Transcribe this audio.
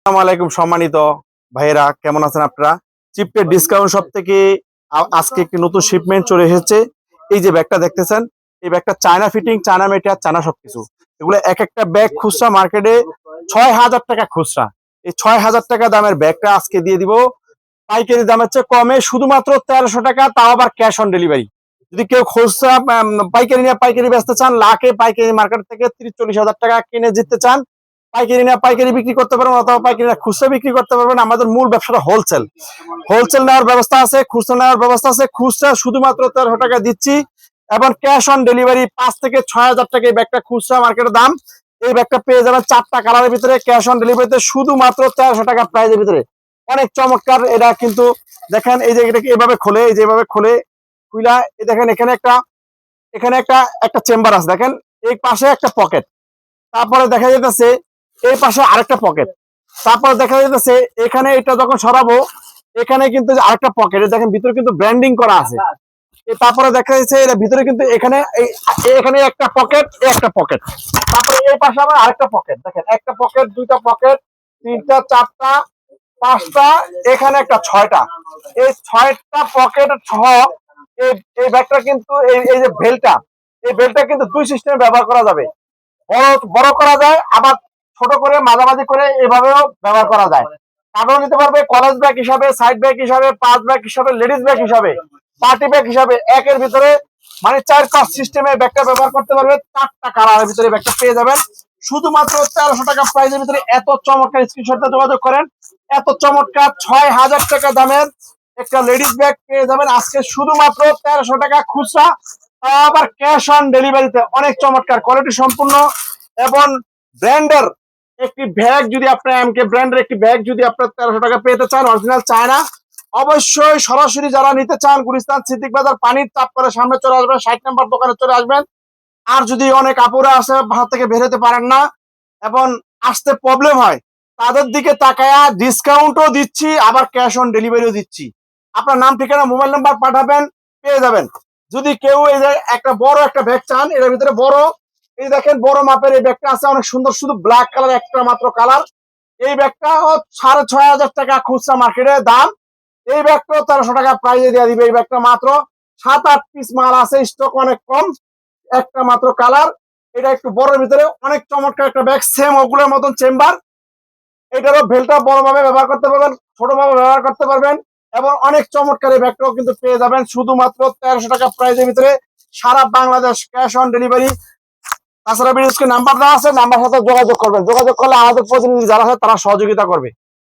আসসালামু আলাইকুম সম্মানিত ভাইয়েরা, কেমন আছেন আপনারা? চিপের ডিসকাউন্ট সব থেকে আজকে একটি নতুন শিপমেন্ট চলে এসেছে। এই যে ব্যাগটা দেখতেছেন, এই ব্যাগটা China fitting, China material, China সবকিছু। এগুলো এক একটা ব্যাগ খুচরা মার্কেটে ৬,০০০ টাকা খুচরা। এই ৬,০০০ টাকা দামের ব্যাগটা আজকে দিয়ে দিব পাইকারি দামের চেয়ে কমে, শুধুমাত্র ১৩০০ টাকা, তাও আবার ক্যাশ অন ডেলিভারি। যদি কেউ খুচরা পাইকারি নিয়ে পাইকারি বেচতে চান, লাখে পাইকারি মার্কেট থেকে ৩০-৪০ হাজার টাকা কিনে জিততে চান, পাইকারি না পাইকারি বিক্রি করতে পারবেন, অথবা পাইকারি না খুচরা বিক্রি করতে পারবেন। আমাদের মূল ব্যবসাটা হোলসেল। হোলসেল নেওয়ার ব্যবস্থা আছে, খুচরা নেওয়ার ব্যবস্থা আছে। খুচরা শুধুমাত্র ১৩০০ টাকা দিচ্ছি, এবং ক্যাশ অন ডেলিভারি ৫ থেকে ৬ হাজার টাকা এই ব্যাগটা খুচরা মার্কেটের দাম। এই ব্যাগটা পেয়ে যাবেন ৪টা কালারের ভিতরে, ক্যাশ অন ডেলিভারিতে শুধুমাত্র ১৩০০ টাকা প্রাইজের ভিতরে। অনেক চমৎকার এটা কিন্তু। দেখেন এই যে এটাকে এভাবে খোলে, এই যে এভাবে খোলে, খুইলা এই দেখেন এখানে একটা একটা চেম্বার আছে। দেখেন এই পাশে একটা পকেট, তারপরে দেখা যাইতেছে এই পাশে আরেকটা পকেট, তারপরে দেখা যাইতেছে এখানে এটা যখন সরাবো, এখানে কিন্তু আরেকটা পকেট, দেখেন ভিতরে কিন্তু ব্র্যান্ডিং করা আছে। তারপরে দেখা যাচ্ছে এর ভিতরে কিন্তু এখানে একটা পকেট, একটা পকেট, তারপরে এই পাশে আবার আরেকটা পকেট। দেখেন একটা পকেট, দুইটা পকেট, তিনটা, চারটা, পাঁচটা, এখানে একটা, ছয়টা। এই ৬টা পকেট সহ এই এই ব্যাগটা কিন্তু এই যে বেল্টটা, এই বেল্টটা কিন্তু দুই সিস্টেমে ব্যবহার করা যাবে। বড় বড় করা যায়, আবার ছোট করে মাঝামাঝি করে এভাবেও ব্যবহার করা যায়। কাপড় নিতে পারবে কলেজ ব্যাগ হিসাবে, সাইড ব্যাগ হিসাবে, পাঁচ ব্যাগ হিসাবে, লেডিস ব্যাগ হিসাবে, পার্টি ব্যাগ হিসাবে। একের ভিতরে মানে ৪-৫ সিস্টেমে ব্যাগটা ব্যবহার করতে পারবে। ৪টা কালারের ভিতরে ব্যাগটা পেয়ে যাবেন শুধুমাত্র ১৩০০ টাকা প্রাইজের ভিতরে। এত চমৎকার, স্ক্রিনশটে যোগাযোগ করেন। এত চমৎকার ৬,০০০ টাকা দামের একটা লেডিস ব্যাগ পেয়ে যাবেন আজকে শুধুমাত্র ১৩০০ টাকা খুচরা, আবার ক্যাশ অন ডেলিভারিতে। অনেক চমৎকার কোয়ালিটি সম্পূর্ণ এবং ব্র্যান্ডের একটি ব্যাগ, যদি আপনার এমকে ব্র্যান্ডের একটি ব্যাগ যদি আপনার ১৩০০ টাকা পেতে চান, অরিজিনাল চায়না, অবশ্যই সরাসরি যারা নিতে চান গুলিস্তান সিদ্দিক বাজার পানির চাপ করে সামনে চলে আসবেন, ৬০ নম্বর দোকানে চলে আসবেন। আর যদি অনেক আপুরা আছে ভারত থেকে বের হতে পারেন না এবং আসতে প্রবলেম হয়, তাদের দিকে তাকায়া ডিসকাউন্টও দিচ্ছি, আবার ক্যাশ অন ডেলিভারিও দিচ্ছি। আপনার নাম, ঠিকানা, মোবাইল নাম্বার পাঠাবেন, পেয়ে যাবেন। যদি কেউ এই যে একটা বড় একটা ব্যাগ চান, এর ভিতরে বড়, এই দেখেন বড় মাপের এই ব্যাগটা আছে, অনেক সুন্দর, শুধু ব্ল্যাক কালার, একটা মাত্র কালার। এই ব্যাগটা ৬,৫০০ টাকা খুচরা মার্কেটে দাম। এই ব্যাগটাও ১৩০০ টাকা প্রাইজে দিয়ে দিবে। এই ব্যাগটা মাত্র ৭-৮ পিস মাল আছে, স্টক অনেক কম, একটা মাত্র কালার। এটা একটু বড়ের ভিতরে অনেক চমৎকার একটা ব্যাগ, সেম ওগুলোর মতন চেম্বার। এটারও বেলটা বড়ভাবে ব্যবহার করতে পারবেন, ছোটভাবে ব্যবহার করতে পারবেন, এবং অনেক চমৎকার এই ব্যাগটাও কিন্তু পেয়ে যাবেন শুধুমাত্র ১৩০০ টাকা প্রাইজের ভিতরে, সারা বাংলাদেশ ক্যাশ অন ডেলিভারি। তাছাড়া বিশেষ নাম্বার দেওয়া আছে, নাম্বার সাথে যোগাযোগ করবেন। যোগাযোগ করলে আমাদের প্রতিনিধি যারা আছে তারা সহযোগিতা করবে।